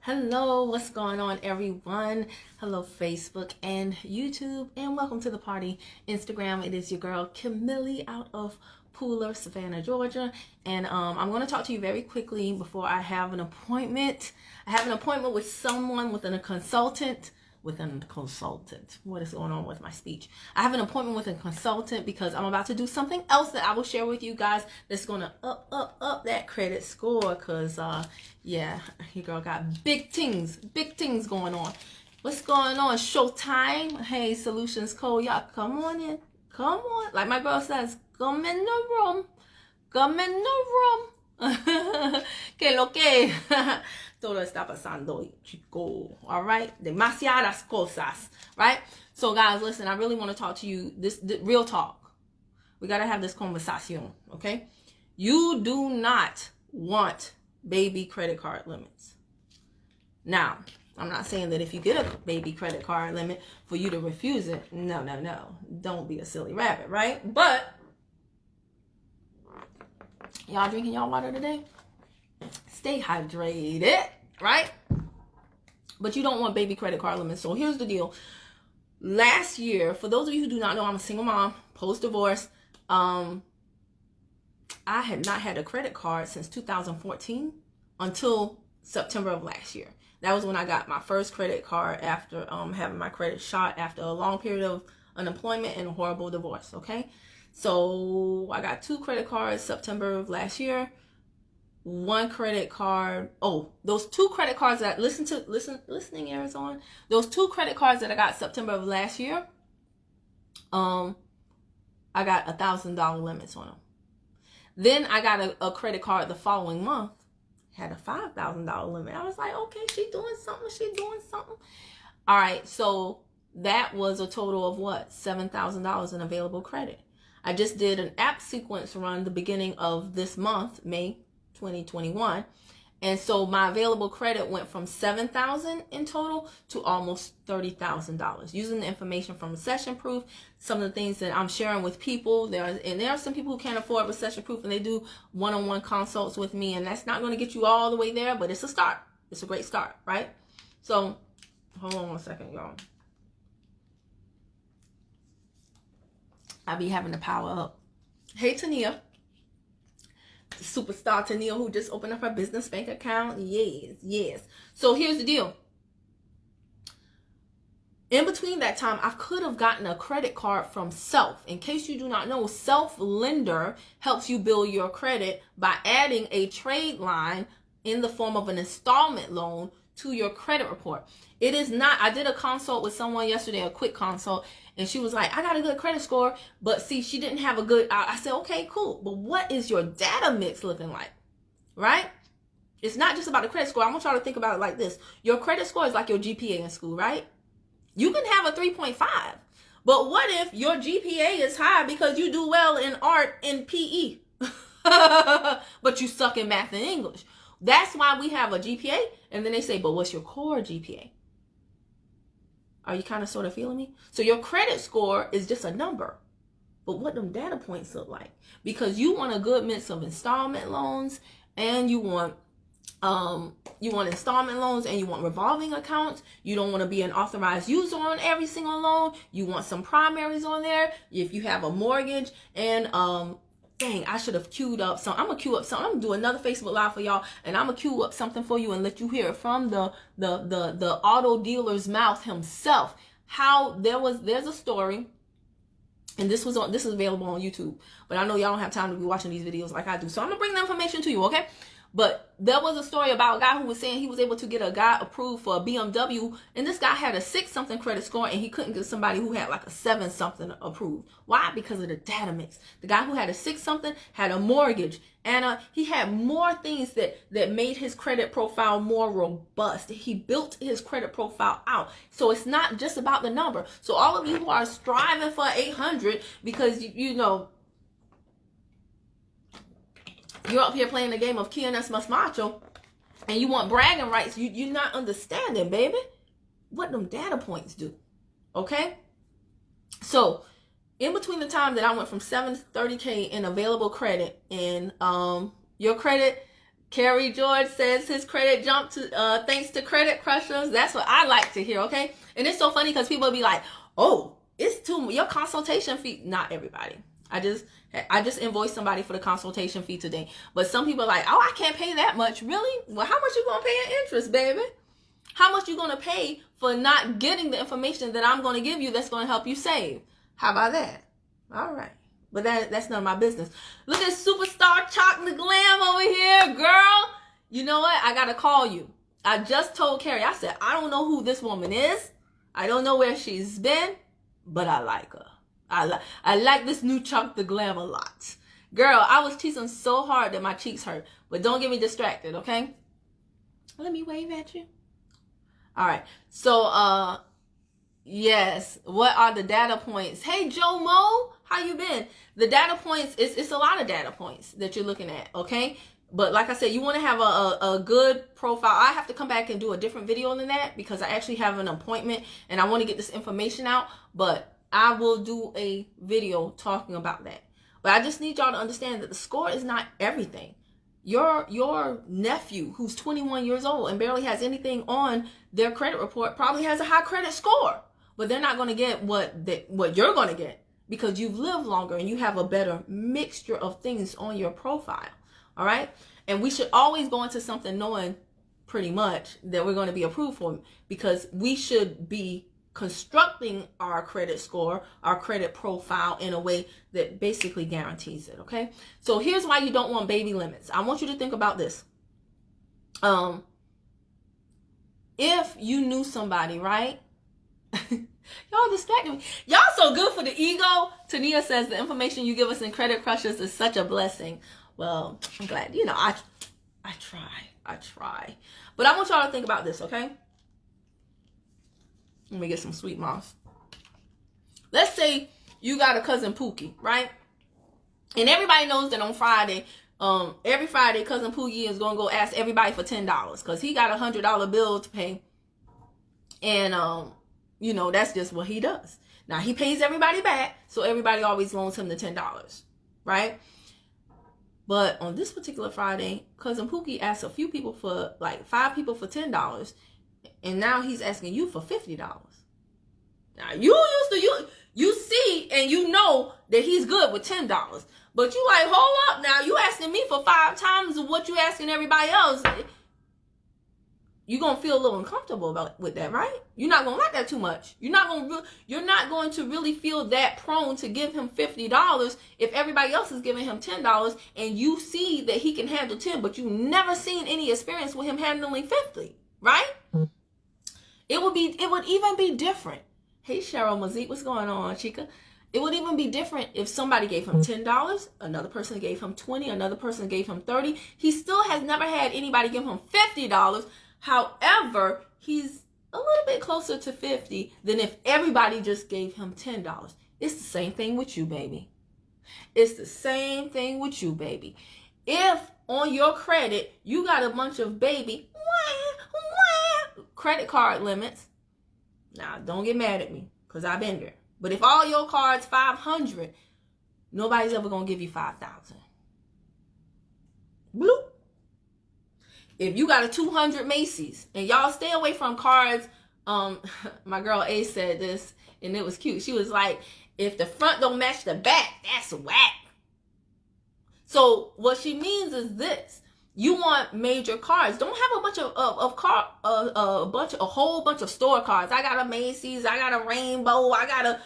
Hello, what's going on, everyone? Hello, Facebook and YouTube, and welcome to the party. Instagram, it is your girl, Camille, out of Pooler, Savannah, Georgia. And I'm going to talk to you very quickly before I have an appointment. I have an appointment with someone, with a consultant. What is going on with my speech? I have an appointment with a consultant because I'm about to do something else that I will share with you guys that's going to up that credit score. Because yeah, your girl got big things going on. What's going on? Showtime. Hey, Solutions Co. Y'all come on in. Come on. Like my girl says, come in the room. Come in the room. Que lo que? Todo está pasando, chico. All right? Demasiadas cosas. Right? So, guys, listen, I really want to talk to you. This real talk. We got to have this conversación. Okay? You do not want baby credit card limits. Now, I'm not saying that if you get a baby credit card limit for you to refuse it. No. Don't be a silly rabbit, right? But y'all drinking y'all water today? Stay hydrated, right? But you don't want baby credit card limits. So here's the deal. Last year, for those of you who do not know, I'm a single mom, post-divorce. I had not had a credit card since 2014 until September of last year. That was when I got my first credit card after having my credit shot after a long period of unemployment and a horrible divorce, okay? So I got 2 credit cards September of last year. 1 credit card. Oh, those 2 credit cards that listening ears on. Those 2 credit cards that I got September of last year. I got $1,000 limits on them. Then I got a credit card the following month. Had a $5,000 limit. I was like, okay, she doing something. All right, so that was a total of what? $7,000 in available credit. I just did an app sequence run the beginning of this month, May 2021. And so my available credit went from $7,000 in total to almost $30,000 using the information from Recession Proof. Some of the things that I'm sharing with people there are some people who can't afford Recession Proof and they do one-on-one consults with me, and that's not going to get you all the way there, but it's a start. It's a great start, right? So hold on one second, y'all. I be having to power up. Hey, Tania. Superstar Tania, who just opened up her business bank account. Yes. So here's the deal. In between that time, I could have gotten a credit card from Self. In case you do not know, Self Lender helps you build your credit by adding a trade line in the form of an installment loan to your credit report. It is not, I did a consult with someone yesterday, a quick consult, and she was like, I got a good credit score, but see, she didn't have a good, I said, okay, cool, but what is your data mix looking like, right? It's not just about the credit score. I want y'all to think about it like this. Your credit score is like your GPA in school, right? You can have a 3.5, but what if your GPA is high because you do well in art and PE, but you suck in math and English? That's why we have a GPA, and then they say, but what's your core GPA? Are you kind of sort of feeling me? So your credit score is just a number, but what them data points look like? Because you want a good mix of installment loans, and you want installment loans, and you want revolving accounts. You don't want to be an authorized user on every single loan. You want some primaries on there if you have a mortgage. And dang, I should have queued up some. I'm gonna queue up something. I'm gonna do another Facebook Live for y'all, and I'm gonna queue up something for you and let you hear it from the auto dealer's mouth himself. How there's a story, and this is available on YouTube, but I know y'all don't have time to be watching these videos like I do, so I'm gonna bring the information to you, okay? But there was a story about a guy who was saying he was able to get a guy approved for a BMW, and this guy had a 6-something credit score, and he couldn't get somebody who had like a 7-something approved. Why? Because of the data mix. The guy who had a 6-something had a mortgage, and he had more things that made his credit profile more robust. He built his credit profile out. So it's not just about the number. So all of you who are striving for 800 because you know, you're up here playing the game of Quién Más Macho, and you want bragging rights. You're not understanding, baby, what them data points do. Okay? So, in between the time that I went from 7 to 30K in available credit, and your credit Kerry George says his credit jumped to thanks to Credit Crushers. That's what I like to hear, okay? And it's so funny because people be like, oh, it's too your consultation fee. Not everybody. I just invoiced somebody for the consultation fee today. But some people are like, oh, I can't pay that much. Really? Well, how much you gonna pay in interest, baby? How much you gonna pay for not getting the information that I'm gonna give you that's gonna help you save? How about that? All right. But that's none of my business. Look at Superstar Chocolate Glam over here, girl. You know what? I gotta call you. I just told Carrie, I said, I don't know who this woman is. I don't know where she's been, but I like her. I like this new Chocolate Glam a lot. Girl, I was teasing so hard that my cheeks hurt. But don't get me distracted, okay? Let me wave at you. All right. So, yes. What are the data points? Hey, Joe Mo. How you been? The data points, it's a lot of data points that you're looking at, okay? But like I said, you want to have a good profile. I have to come back and do a different video than that because I actually have an appointment and I want to get this information out. But I will do a video talking about that. But I just need y'all to understand that the score is not everything. Your nephew, who's 21 years old and barely has anything on their credit report, probably has a high credit score. But they're not going to get what you're going to get, because you've lived longer and you have a better mixture of things on your profile. All right. And we should always go into something knowing pretty much that we're going to be approved for, because we should be constructing our credit score, our credit profile in a way that basically guarantees it. Okay. So here's why you don't want baby limits. I want you to think about this. If you knew somebody, right? Y'all distracted me. Y'all so good for the ego. Tania says the information you give us in Credit Crushers is such a blessing. Well, I'm glad. You know, I try. But I want y'all to think about this, okay? Let me get some sweet moss. Let's say you got a cousin Pookie, right? And everybody knows that on Friday, every Friday, cousin Pookie is gonna go ask everybody for $10 because he got a $100 bill to pay. And you know, that's just what he does. Now, he pays everybody back, so everybody always loans him the $10, right? But on this particular Friday, cousin Pookie asked a few people for, like 5 people for $10, and now he's asking you for $50. Now, you see and you know that he's good with $10, but you like, hold up now, you asking me for 5 times of what you asking everybody else. You're going to feel a little uncomfortable with that, right? You're not going to like that too much. You're not going to really feel that prone to give him $50 if everybody else is giving him $10 and you see that he can handle 10, but you've never seen any experience with him handling 50, right? It would even be different. Hey, Cheryl Mazik, what's going on, Chica? It would even be different if somebody gave him $10, another person gave him $20, another person gave him $30. He still has never had anybody give him $50. However, he's a little bit closer to 50 than if everybody just gave him $10. It's the same thing with you, baby. It's the same thing with you, baby. If on your credit, you got a bunch of baby credit card limits. Now, don't get mad at me because I've been there. But if all your cards 500, nobody's ever going to give you 5,000. Bloop. If you got a 200 Macy's, and y'all stay away from cards, my girl A said this, and it was cute. She was like, if the front don't match the back, that's whack. So what she means is this: you want major cards. Don't have a bunch a whole bunch of store cards. I got a Macy's, I got a Rainbow, I got a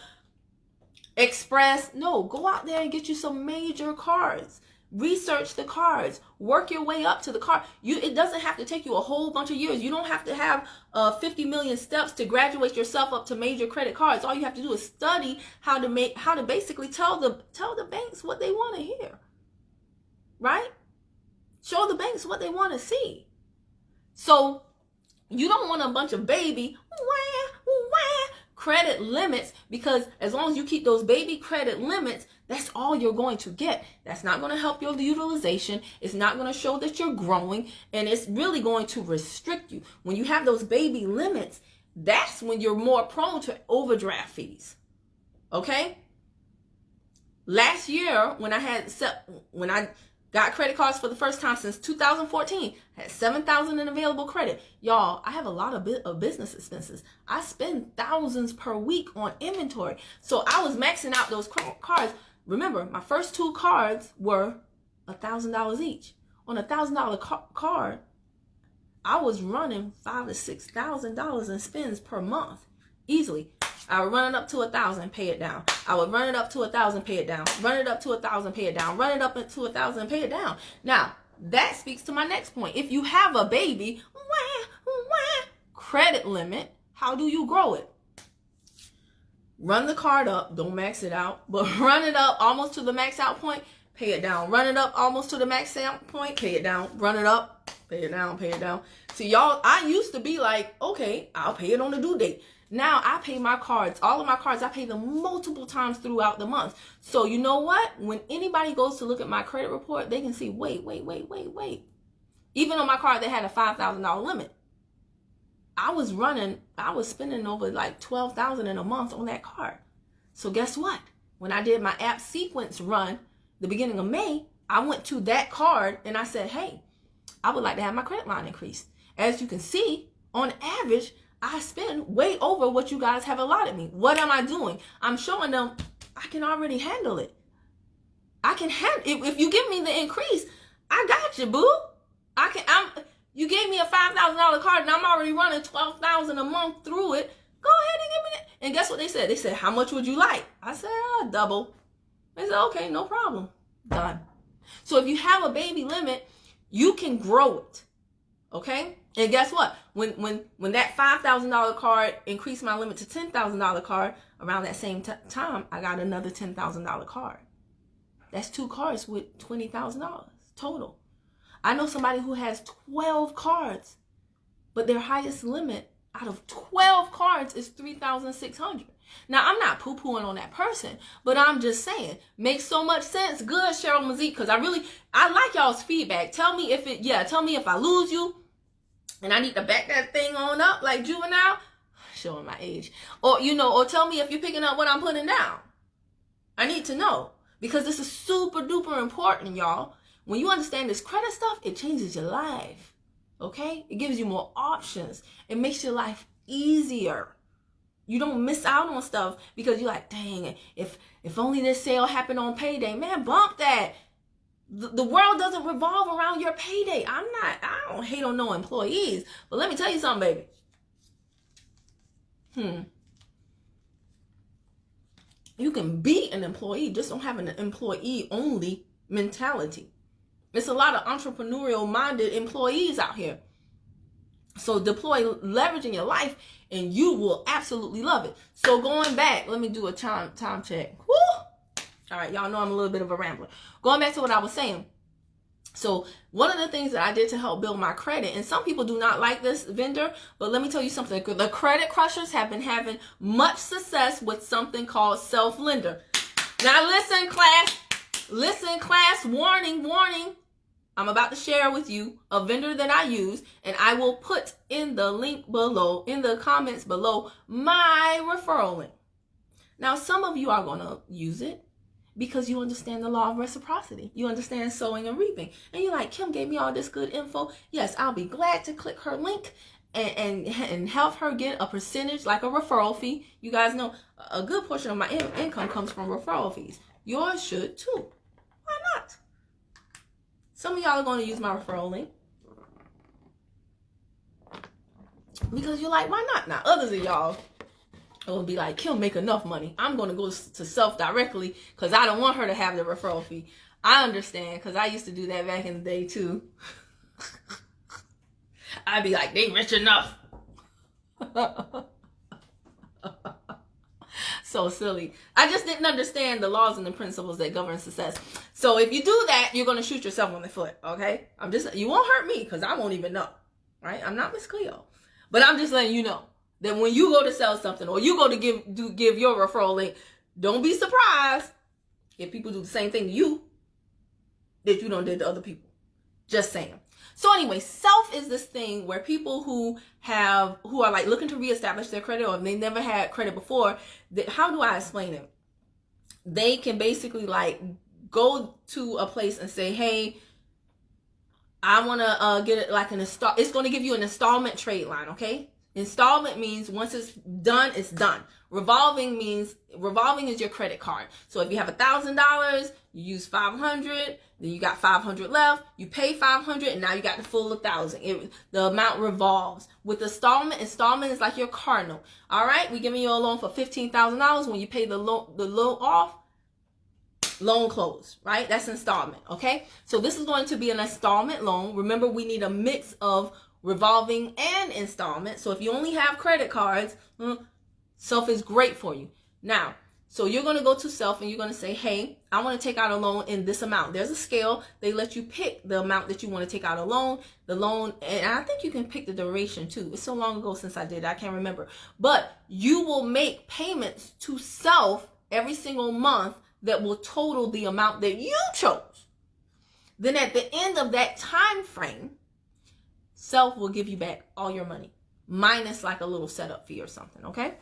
Express. No, go out there and get you some major cards. Research the cards. Work your way up to the card. It doesn't have to take you a whole bunch of years. You don't have to have 50 million steps to graduate yourself up to major credit cards. All you have to do is study how to basically tell the banks what they want to hear. Right? Show the banks what they want to see. So you don't want a bunch of baby credit limits, because as long as you keep those baby credit limits, that's all you're going to get. That's not going to help your utilization. It's not going to show that you're growing, and it's really going to restrict you. When you have those baby limits, that's when you're more prone to overdraft fees. Okay? Last year, when I Got credit cards for the first time since 2014. Had $7,000 in available credit. Y'all, I have a lot of business expenses. I spend thousands per week on inventory. So I was maxing out those cards. Remember, my first 2 cards were $1,000 each. On $1,000 card, I was running $5,000 to $6,000 in spends per month. Easily. I would run it up to 1,000, pay it down. I would run it up to 1,000, pay it down. Run it up to 1,000, pay it down. Run it up to 1,000, pay it down. Now, that speaks to my next point. If you have a baby, credit limit, how do you grow it? Run the card up, don't max it out, but run it up almost to the max out point, pay it down. Run it up almost to the max out point, pay it down. Run it up, pay it down, pay it down. See, y'all, I used to be like, okay, I'll pay it on the due date. Now I pay my cards, all of my cards, I pay them multiple times throughout the month. So you know what? When anybody goes to look at my credit report, they can see, wait. Even on my card that had a $5,000 limit, I was spending over like $12,000 in a month on that card. So guess what? When I did my app sequence run, the beginning of May, I went to that card and I said, hey, I would like to have my credit line increased. As you can see, on average, I spend way over what you guys have allotted me. What am I doing? I'm showing them I can already handle it. I can handle it. If you give me the increase, I got you, boo. You gave me a $5,000 card and I'm already running $12,000 a month through it. Go ahead and give me that. And guess what they said? They said, how much would you like? I said, double. They said, okay, no problem. Done. So if you have a baby limit, you can grow it. Okay? And guess what? When that $5,000 card increased my limit to $10,000 card, around that same time, I got another $10,000 card. That's 2 cards with $20,000 total. I know somebody who has 12 cards, but their highest limit out of 12 cards is $3,600. Now, I'm not poo-pooing on that person, but I'm just saying, makes so much sense. Good, Cheryl Mazik, because I like y'all's feedback. Tell me if I lose you, and I need to back that thing on up like Juvenile, showing my age. Or tell me if you're picking up what I'm putting down. I need to know, because this is super duper important, y'all. When you understand this credit stuff, it changes your life, okay? It gives you more options. It makes your life easier. You don't miss out on stuff because you're like, dang, if only this sale happened on payday. Man, bump that. The world doesn't revolve around your payday. I don't hate on no employees, but let me tell you something, baby. You can be an employee, just don't have an employee-only mentality. There's a lot of entrepreneurial-minded employees out here. So deploy leverage in your life, and you will absolutely love it. So going back, let me do a time check. Woo! All right, y'all know I'm a little bit of a rambler. Going back to what I was saying. So one of the things that I did to help build my credit, and some people do not like this vendor, but let me tell you something. The Credit Crushers have been having much success with something called Self-Lender. Now listen, class. Listen, class. Warning. I'm about to share with you a vendor that I use, and I will put in the link below, in the comments below, my referral link. Now, some of you are going to use it because you understand the law of reciprocity. You understand sowing and reaping. And you're like, Kim gave me all this good info. Yes, I'll be glad to click her link and help her get a percentage, like a referral fee. You guys know a good portion of my income comes from referral fees. Yours should too. Why not? Some of y'all are going to use my referral link because you're like, why not? Now, others of y'all will be like, Kim make enough money. I'm going to go to Self directly because I don't want her to have the referral fee. I understand, because I used to do that back in the day too. I'd be like, they rich enough. So silly. I just didn't understand the laws and the principles that govern success. So if you do that, you're going to shoot yourself on the foot, okay? You won't hurt me because I won't even know, right? I'm not Miss Cleo. But I'm just letting you know that when you go to sell something or you go to give your referral link, don't be surprised if people do the same thing to you that you done did to other people. Just saying. So anyway, Self is this thing where people who are like looking to reestablish their credit, or if they never had credit before, how do I explain it? They can basically like go to a place and say, hey, I want to get it like an it's going to give you an installment trade line, okay? Installment means once it's done, it's done. Revolving is your credit card. So if you have $1,000, you use 500, then you got 500 left, you pay 500, and now you got the full 1,000. The amount revolves. With installment is like your car note. All right, we giving you a loan for $15,000. When you pay the loan off, loan closed, right? That's installment, okay? So this is going to be an installment loan. Remember, we need a mix of revolving and installment. So if you only have credit cards, Self is great for you. Now, so you're going to go to Self and you're going to say, hey, I want to take out a loan in this amount. There's a scale. They let you pick the amount that you want to take out a loan. The loan, and I think you can pick the duration too. It's so long ago since I did, I can't remember. But you will make payments to Self every single month that will total the amount that you chose. Then at the end of that time frame, Self will give you back all your money, minus like a little setup fee or something, okay?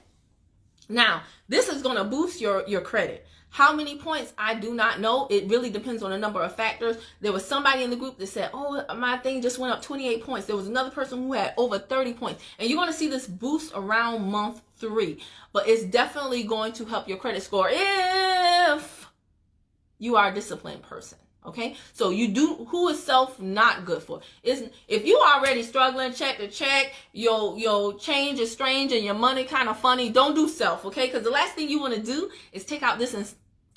Now, this is going to boost your credit. How many points? I do not know. It really depends on a number of factors. There was somebody in the group that said, oh, my thing just went up 28 points. There was another person who had over 30 points. And you're going to see this boost around month 3. But it's definitely going to help your credit score if you are a disciplined person. Okay, so who is Self not good for? If you already struggling check to check, your change is strange and your money kind of funny, don't do Self, okay? Because the last thing you want to do is take out this, and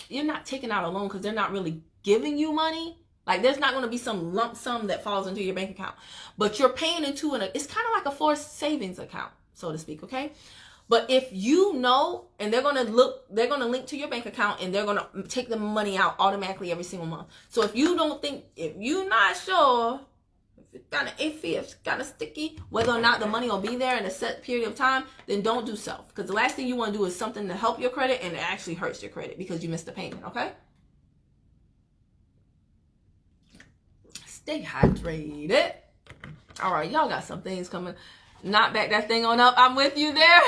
you're not taking out a loan because they're not really giving you money. Like there's not going to be some lump sum that falls into your bank account, but you're paying into it's kind of like a forced savings account, so to speak, okay? But if you know, and they're going to link to your bank account and they're going to take the money out automatically every single month. So if you're not sure, if it's kind of iffy, if it's kind of sticky, whether or not the money will be there in a set period of time, then don't do Self. Because the last thing you want to do is something to help your credit and it actually hurts your credit because you missed the payment, okay? Stay hydrated. All right, y'all got some things coming. Knock back that thing on up. I'm with you there.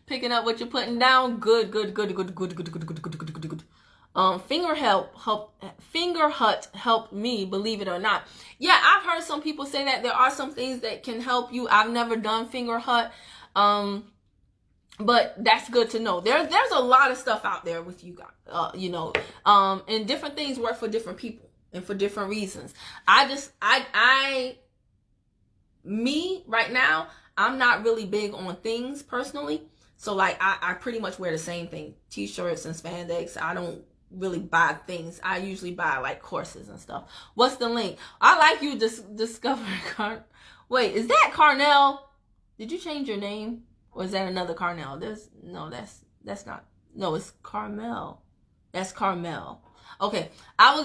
Picking up what you're putting down. Good. Finger Hut helped me, believe it or not. Yeah, I've heard some people say that there are some things that can help you. I've never done Finger Hut. But that's good to know. There's a lot of stuff out there with you guys, and different things work for different people and for different reasons. Me right now, I'm not really big on things personally. So like I pretty much wear the same thing, t-shirts and spandex. I don't really buy things. I usually buy like courses and stuff. What's the link? I like you discovering Wait, is that Carnell? Did you change your name? Or is that another Carnell? That's not. No, it's Carmel. That's Carmel. Okay, I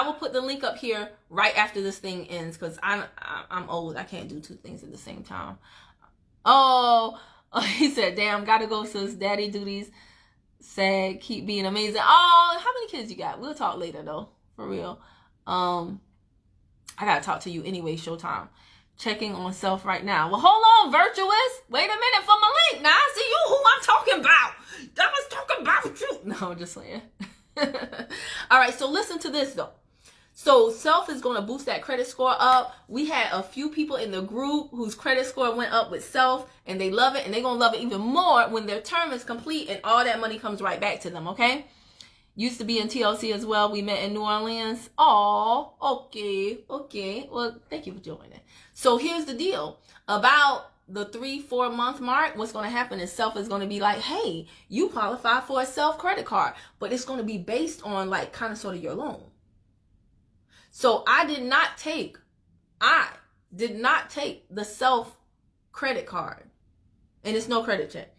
will put the link up here right after this thing ends because I'm old. I can't do two things at the same time. Oh, he said, "Damn, gotta go, sis. Daddy duties. Sad. Keep being amazing." Oh, how many kids you got? We'll talk later though, for real. I gotta talk to you anyway. Showtime. Checking on Self right now. Well, hold on, Virtuous. Wait a minute for my link. Now I see you. Who I'm talking about? I was talking about you. No, I'm just saying. All right, so listen to this though. So Self is going to boost that credit score up. We had a few people in the group whose credit score went up with Self, and they love it, and they're going to love it even more when their term is complete and all that money comes right back to them, okay? Used to be in TLC as well. We met in New Orleans. Oh, okay. Well, thank you for joining. So here's the deal. About the 3-4 month mark, what's going to happen is Self is going to be like, hey, you qualify for a Self credit card, but it's going to be based on like kind of sort of your loan. So I did not take the Self credit card, and it's no credit check.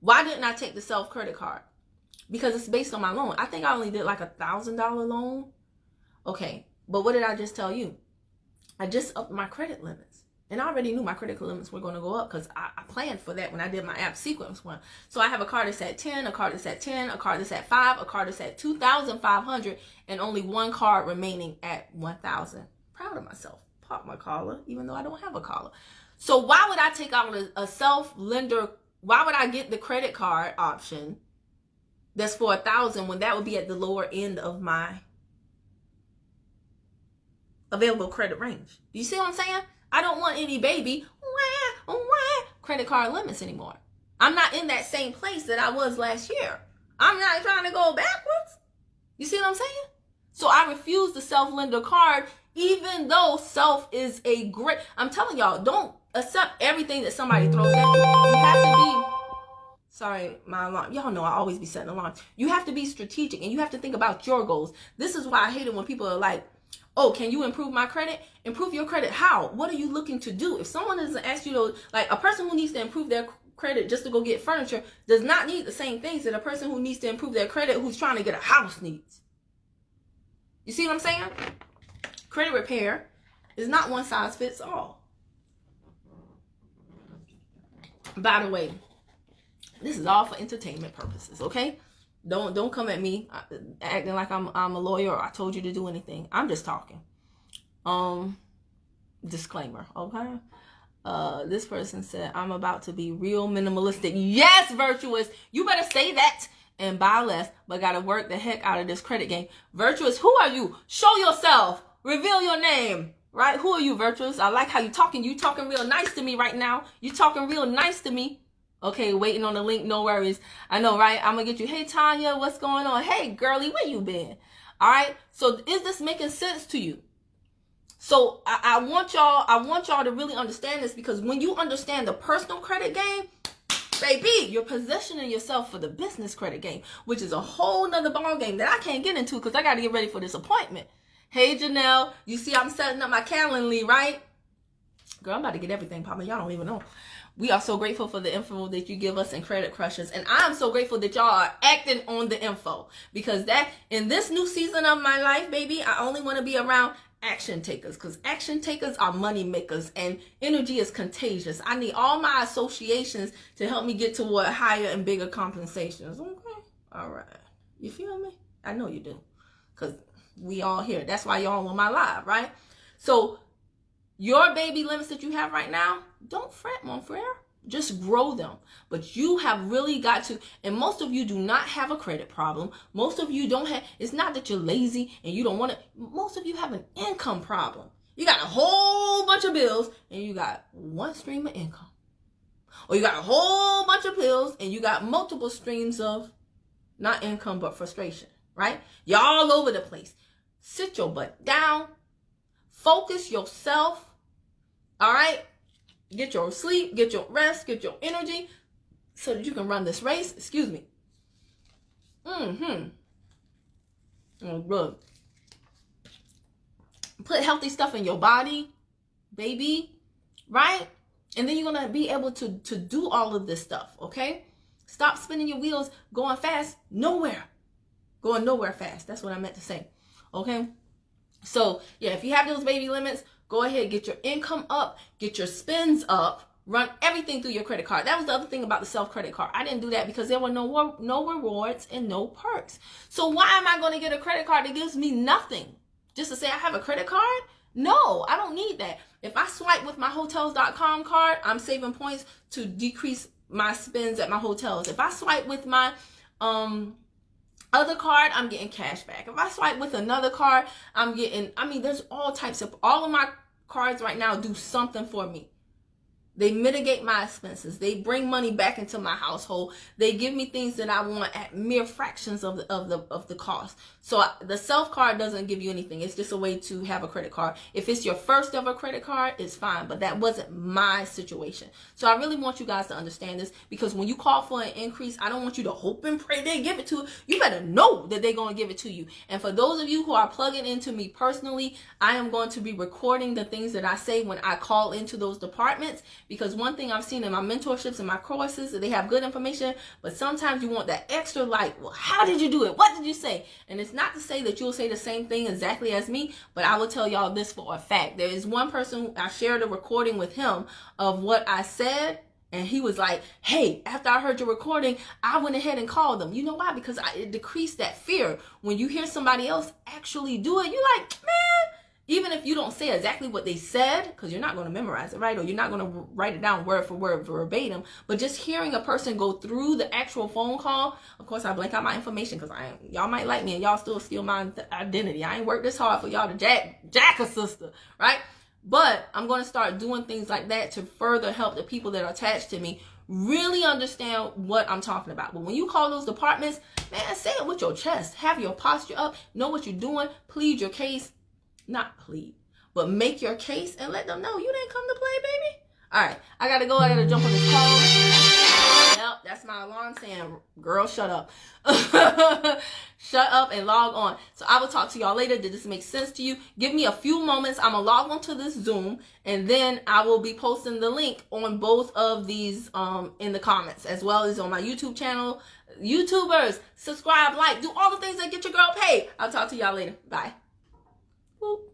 Why didn't I take the Self credit card? Because it's based on my loan. I think I only did like $1,000 loan. Okay, but what did I just tell you? I just upped my credit limits. And I already knew my credit limits were going to go up because I planned for that when I did my app sequence one. So I have a card that's at 10, a card that's at 10, a card that's at 5, a card that's at 2,500, and only one card remaining at 1,000. Proud of myself. Pop my collar, even though I don't have a collar. So why would I take out a Self lender? Why would I get the credit card option that's for 1,000 when that would be at the lower end of my available credit range. Do you see what I'm saying? I don't want any baby credit card limits anymore. I'm not in that same place that I was last year. I'm not trying to go backwards. You see what I'm saying? So I refuse the self-lender card, even though self is a great... I'm telling y'all, don't accept everything that somebody throws at you. You have to be... Sorry, my alarm. Y'all know I always be setting alarms. You have to be strategic, and you have to think about your goals. This is why I hate it when people are like, oh, can you improve my credit? Improve your credit how? What are you looking to do? If someone doesn't ask you to, like a person who needs to improve their credit just to go get furniture does not need the same things that a person who needs to improve their credit who's trying to get a house needs. You see what I'm saying? Credit repair is not one size fits all. By the way, this is all for entertainment purposes, okay? Don't come at me acting like I'm a lawyer or I told you to do anything. I'm just talking. Disclaimer, okay? This person said, I'm about to be real minimalistic. Yes, Virtuous. You better say that and buy less, but gotta work the heck out of this credit game. Virtuous, who are you? Show yourself. Reveal your name. Right? Who are you, Virtuous? I like how you talking. You talking real nice to me right now. You talking real nice to me. Okay, waiting on the link. No worries. I know, right? I'm gonna get you. Hey, Tanya, what's going on? Hey, girly, where you been? All right. So is this making sense to you? So I want y'all to really understand this, because when you understand the personal credit game, baby, you're positioning yourself for the business credit game, which is a whole nother ball game that I can't get into because I got to get ready for this appointment. Hey, Janelle, you see I'm setting up my Calendly, right? Girl, I'm about to get everything popping. Y'all don't even know. We are so grateful for the info that you give us in Credit Crushers. And I'm so grateful that y'all are acting on the info, because that in this new season of my life, baby, I only want to be around action takers, because action takers are money makers and energy is contagious. I need all my associations to help me get toward higher and bigger compensations. Okay. All right. You feel me? I know you do, because we all here. That's why y'all on my live, right? So your baby limits that you have right now, don't fret, mon frere. Just grow them. But you have really got to, and most of you do not have a credit problem. Most of you don't have, it's not that you're lazy and you don't want to, most of you have an income problem. You got a whole bunch of bills and you got one stream of income. Or you got a whole bunch of bills and you got multiple streams of, not income, but frustration, right? You're all over the place. Sit your butt down. Focus yourself. All right? Get your sleep, get your rest, get your energy so that you can run this race. Excuse me. Oh, good. Put healthy stuff in your body, baby, right? And then you're going to be able to do all of this stuff, okay? Stop spinning your wheels going fast nowhere. Going nowhere fast. That's what I meant to say, okay? So, yeah, if you have those baby limits, go ahead, get your income up, get your spends up, run everything through your credit card. That was the other thing about the self-credit card. I didn't do that because there were no rewards and no perks. So why am I going to get a credit card that gives me nothing? Just to say I have a credit card? No, I don't need that. If I swipe with my Hotels.com card, I'm saving points to decrease my spends at my hotels. If I swipe with my other card, I'm getting cash back. If I swipe with another card, I'm getting, there's all of my cards right now do something for me. They mitigate my expenses. They bring money back into my household. They give me things that I want at mere fractions of the cost. So the self card doesn't give you anything. It's just a way to have a credit card. If it's your first ever credit card, it's fine. But that wasn't my situation. So I really want you guys to understand this, because when you call for an increase, I don't want you to hope and pray they give it to you. You better know that they're going to give it to you. And for those of you who are plugging into me personally, I am going to be recording the things that I say when I call into those departments. Because one thing I've seen in my mentorships and my courses, that they have good information, but sometimes you want that extra, like, well, how did you do it? What did you say? And it's not to say that you'll say the same thing exactly as me, but I will tell y'all this for a fact. There is one person, I shared a recording with him of what I said, and he was like, hey, after I heard your recording, I went ahead and called them. You know why? Because it decreased that fear. When you hear somebody else actually do it, you're like, man, Even if you don't say exactly what they said, because you're not going to memorize it, right? Or you're not going to write it down word for word verbatim, but just hearing a person go through the actual phone call. Of course, I blank out my information because y'all might like me and y'all still steal my identity. I ain't worked this hard for y'all to jack a sister, right? But I'm going to start doing things like that to further help the people that are attached to me really understand what I'm talking about. But when you call those departments, man, say it with your chest. Have your posture up. Know what you're doing. Plead your case. Not plead, but make your case and let them know you didn't come to play, baby. All right, I gotta go. I gotta jump on this call. Yep, that's my alarm saying, girl, shut up. Shut up and log on. So I will talk to y'all later. Did this make sense to you? Give me a few moments. I'm gonna log on to this Zoom, and then I will be posting the link on both of these in the comments, as well as on my YouTube channel. YouTubers, subscribe, like, do all the things that get your girl paid. I'll talk to y'all later. Bye. Whoop.